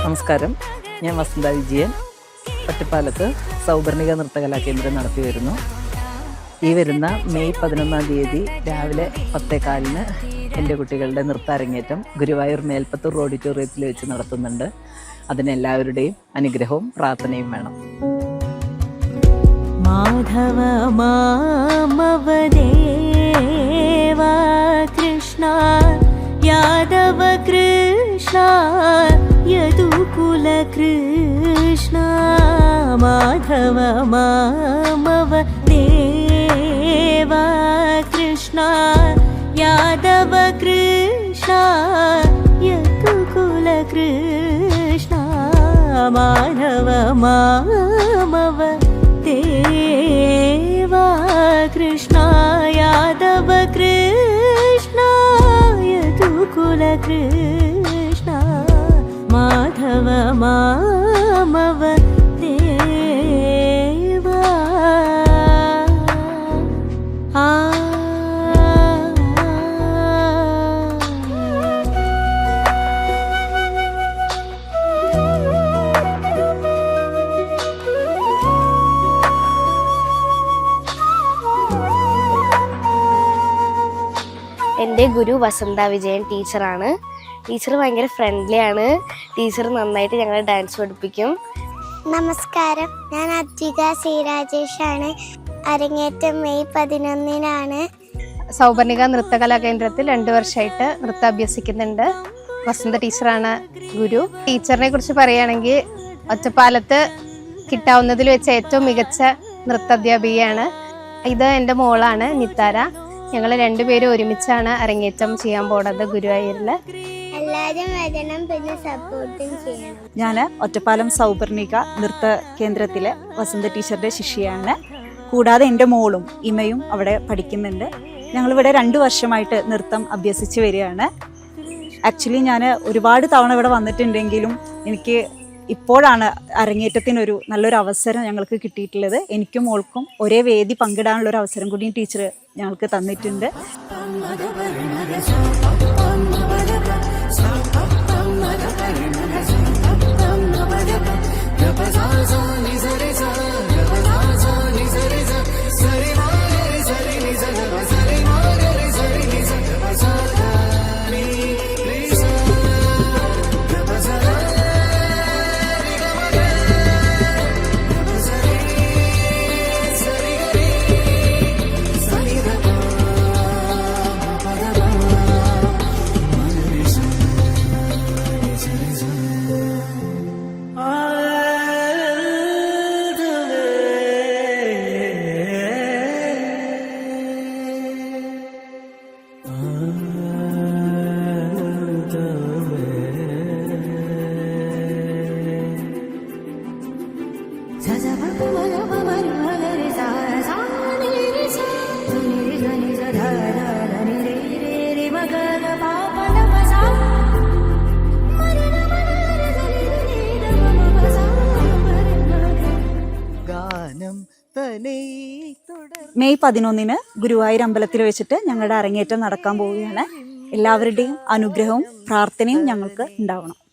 നമസ്കാരം, ഞാൻ വസന്ത വിജയൻ. ഒറ്റപ്പാലത്ത് സൗപർണിക നൃത്തകലാകേന്ദ്രം നടത്തി വരുന്നു. ഈ വരുന്ന മെയ് 11-ാം തീയതി രാവിലെ 10:15 എൻ്റെ കുട്ടികളുടെ നൃത്താരങ്ങേറ്റം ഗുരുവായൂർ മേൽപ്പത്തൂർ ഓഡിറ്റോറിയത്തിൽ വെച്ച് നടത്തുന്നുണ്ട്. അതിനെല്ലാവരുടെയും അനുഗ്രഹവും പ്രാർത്ഥനയും വേണം. മാധവ മാമവദേവ കൃഷ്ണ യാദവ കൃഷ്ണ യദുകുല കൃഷ്ണ മാധവ മാമവദേവ കൃഷ്ണ യാദവ കൃഷ്ണ യദുകുല കൃഷ്ണ മാധവ മാമവ देवा कृष्ण यादव कृष्ण यदुकुल कृष्ण माधव मामव देवा എൻ്റെ ഗുരു വസന്ത വിജയൻ ടീച്ചറാണ്. ടീച്ചർ ഭയങ്കര ഫ്രണ്ട്ലി ആണ്. ടീച്ചർ നന്നായിട്ട് ഞങ്ങളെ ഡാൻസ് പഠിപ്പിക്കും. നമസ്കാരം, ഞാൻ അദ്വിക സി രാജേഷാണ്. അരങ്ങേറ്റം മെയ് 11-നാണ്. സൗപർണിക നൃത്തകലാകേന്ദ്രത്തിൽ 2 വർഷമായിട്ട് നൃത്തം അഭ്യസിക്കുന്നുണ്ട്. വസന്ത ടീച്ചറാണ് ഗുരു. ടീച്ചറിനെ കുറിച്ച് പറയുകയാണെങ്കിൽ ഒറ്റപ്പാലത്ത് കിട്ടാവുന്നതിൽ വെച്ച് ഏറ്റവും മികച്ച നൃത്താധ്യാപികയാണ്. ഇത് എൻ്റെ മോളാണ് നിത്താര. ഞങ്ങൾ 2 പേരും ഒരുമിച്ചാണ് അരങ്ങേറ്റം ചെയ്യാൻ പോണത് ഗുരുവായൂരിൽ. എല്ലാവരും വരണം, പിന്നെ സപ്പോർട്ടും ചെയ്യണം. ഞാൻ ഒറ്റപ്പാലം സൗപർണിക നൃത്ത കേന്ദ്രത്തിലെ വസന്ത ടീച്ചറുടെ ശിഷ്യയാണ്. കൂടാതെ എൻ്റെ മോളും ഇമയും അവിടെ പഠിക്കുന്നുണ്ട്. ഞങ്ങളിവിടെ 2 വർഷമായിട്ട് നൃത്തം അഭ്യസിച്ച് വരികയാണ്. ആക്ച്വലി ഞാൻ ഒരുപാട് തവണ ഇവിടെ വന്നിട്ടുണ്ടെങ്കിലും എനിക്ക് ഇപ്പോഴാണ് അരങ്ങേറ്റത്തിനൊരു നല്ലൊരു അവസരം ഞങ്ങൾക്ക് കിട്ടിയിട്ടുള്ളത്. എനിക്കും മോൾക്കും ഒരേ വേദി പങ്കിടാനുള്ളൊരു അവസരം കൂടി ടീച്ചർ ഞങ്ങൾക്ക് തന്നിട്ടുണ്ട്. മെയ് 11 ഗുരുവായൂർ അമ്പലത്തിൽ വെച്ചിട്ട് ഞങ്ങളുടെ അരങ്ങേറ്റം നടക്കാൻ പോവുകയാണ്. എല്ലാവരുടെയും അനുഗ്രഹവും പ്രാർത്ഥനയും ഞങ്ങൾക്ക് ഉണ്ടാവണം.